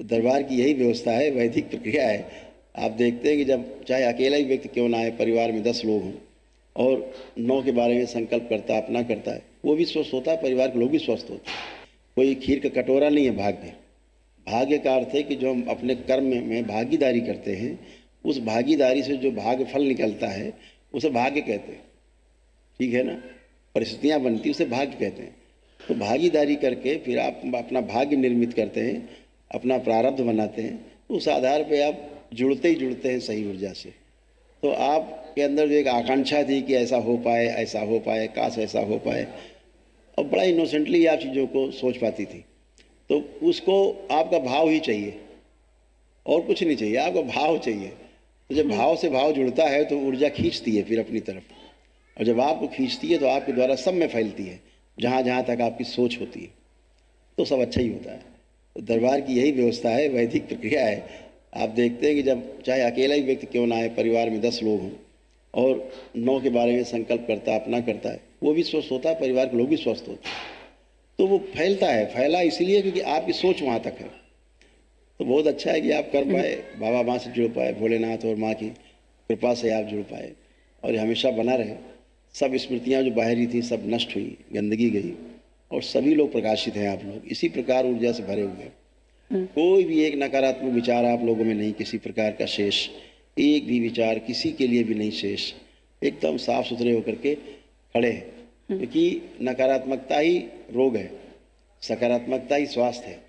दरबार की यही व्यवस्था है, वैदिक प्रक्रिया है। आप देखते हैं कि जब चाहे अकेला ही व्यक्ति क्यों ना आए, परिवार में 10 लोग हों और 9 के बारे में संकल्प करता, अपना करता है, वो भी स्वस्थ होता है, परिवार के लोग भी स्वस्थ होते हैं। कोई खीर का कटोरा नहीं है भाग्य। भाग्य का अर्थ है कि जो हम अपने कर्म में भागीदारी करते हैं, उस भागीदारी से जो भाग्य फल निकलता है उसे भाग्य कहते हैं। ठीक है ना? परिस्थितियाँ बनती उसे भाग्य कहते हैं। तो भागीदारी करके फिर आप अपना भाग्य निर्मित करते हैं, अपना प्रारब्ध बनाते हैं, तो उस आधार पे आप जुड़ते ही जुड़ते हैं सही ऊर्जा से। तो आपके अंदर जो एक आकांक्षा थी कि ऐसा हो पाए, ऐसा हो पाए, काश ऐसा हो पाए, और बड़ा इनोसेंटली आप चीज़ों को सोच पाती थी। तो उसको आपका भाव ही चाहिए और कुछ नहीं चाहिए, आपका भाव चाहिए। तो जब भाव से भाव जुड़ता है तो ऊर्जा खींचती है फिर अपनी तरफ, और जब आपको खींचती है तो आपके द्वारा सब में फैलती है, जहाँ जहाँ तक आपकी सोच होती है, तो सब अच्छा ही होता है। तो दरबार की यही व्यवस्था है, वैदिक प्रक्रिया है। आप देखते हैं कि जब चाहे अकेला ही व्यक्ति क्यों ना आए, परिवार में 10 लोग हों और 9 के बारे में संकल्प करता, अपना करता है, वो भी स्वस्थ होता है, परिवार के लोग भी स्वस्थ होते हैं। तो वो फैलता है, फैला इसलिए क्योंकि आपकी सोच वहाँ तक है। तो बहुत अच्छा है कि आप कर पाए, बाबा माँ से जुड़ पाए, भोलेनाथ और माँ की कृपा से आप जुड़ पाए, और ये हमेशा बना रहे। सब स्मृतियाँ जो बाहरी थी सब नष्ट हुई, गंदगी गई, और सभी लोग प्रकाशित हैं। आप लोग इसी प्रकार ऊर्जा से भरे हुए हैं। कोई भी एक नकारात्मक विचार आप लोगों में नहीं, किसी प्रकार का शेष, एक भी विचार किसी के लिए भी नहीं शेष। एकदम साफ सुथरे होकर के खड़े हैं, क्योंकि नकारात्मकता ही रोग है, सकारात्मकता ही स्वास्थ्य है।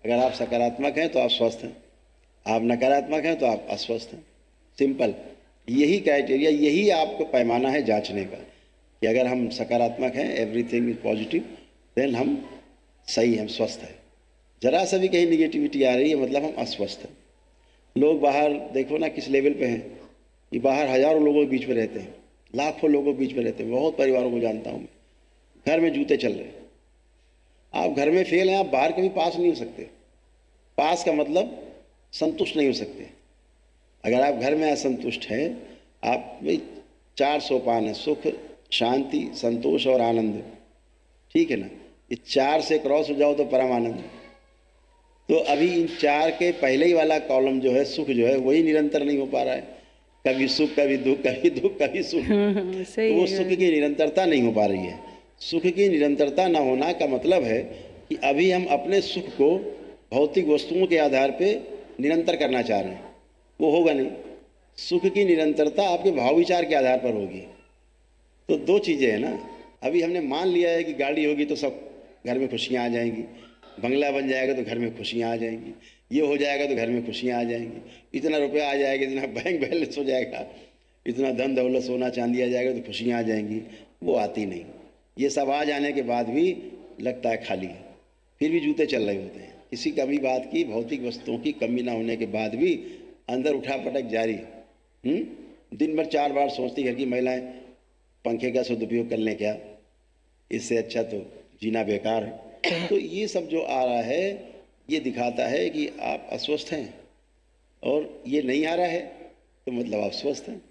अगर आप सकारात्मक हैं तो आप स्वस्थ हैं, आप नकारात्मक हैं तो आप अस्वस्थ हैं। सिंपल, यही क्राइटेरिया, यही आपका पैमाना है जांचने का कि अगर हम सकारात्मक हैं, एवरीथिंग इज पॉजिटिव, देन हम सही, हम स्वस्थ हैं। जरा सा भी कहीं निगेटिविटी आ रही है मतलब हम अस्वस्थ हैं। लोग बाहर देखो ना किस लेवल पे हैं, कि बाहर हज़ारों लोगों के बीच में रहते हैं, लाखों लोगों के बीच में रहते हैं। बहुत परिवारों को जानता हूँ मैं, घर में जूते चल रहे हैं। आप घर में फेल हैं, आप बाहर कभी पास नहीं हो सकते। पास का मतलब संतुष्ट नहीं हो सकते। अगर आप घर में असंतुष्ट हैं, आप में 4 सोपान है, सुख, शांति, संतोष और आनंद। ठीक है ना? ये 4 से क्रॉस हो जाओ तो परम आनंद। तो अभी इन 4 के पहले ही वाला कॉलम जो है, सुख जो है, वही निरंतर नहीं हो पा रहा है। कभी सुख, कभी दुख, कभी दुख, कभी सुख। सही तो वो है। सुख की निरंतरता नहीं हो पा रही है। सुख की निरंतरता न होना का मतलब है कि अभी हम अपने सुख को भौतिक वस्तुओं के आधार पे निरंतर करना चाह रहे हैं, वो होगा नहीं। सुख की निरंतरता आपके भाव विचार के आधार पर होगी। तो 2 चीज़ें हैं ना। अभी हमने मान लिया है कि गाड़ी होगी तो सब घर में खुशियाँ आ जाएंगी, बंगला बन जाएगा तो घर में खुशियाँ आ जाएंगी, ये हो जाएगा तो घर में खुशियाँ आ जाएंगी, इतना रुपया आ जाएगा, इतना बैंक बैलेंस हो जाएगा, इतना धन दौलत सोना चांदी आ जाएगा तो खुशियाँ आ जाएंगी। वो आती नहीं। ये सब आ जाने के बाद भी लगता है खाली है, फिर भी जूते चल रहे होते हैं। किसी कभी बात की, भौतिक वस्तुओं की कमी ना होने के बाद भी अंदर उठा पटक जारी। दिन भर 4 बार सोचती घर की महिलाएं, पंखे का सदुपयोग कर लें क्या, इससे अच्छा तो जीना बेकार है। तो ये सब जो आ रहा है, ये दिखाता है कि आप अस्वस्थ हैं, और ये नहीं आ रहा है तो मतलब आप स्वस्थ हैं।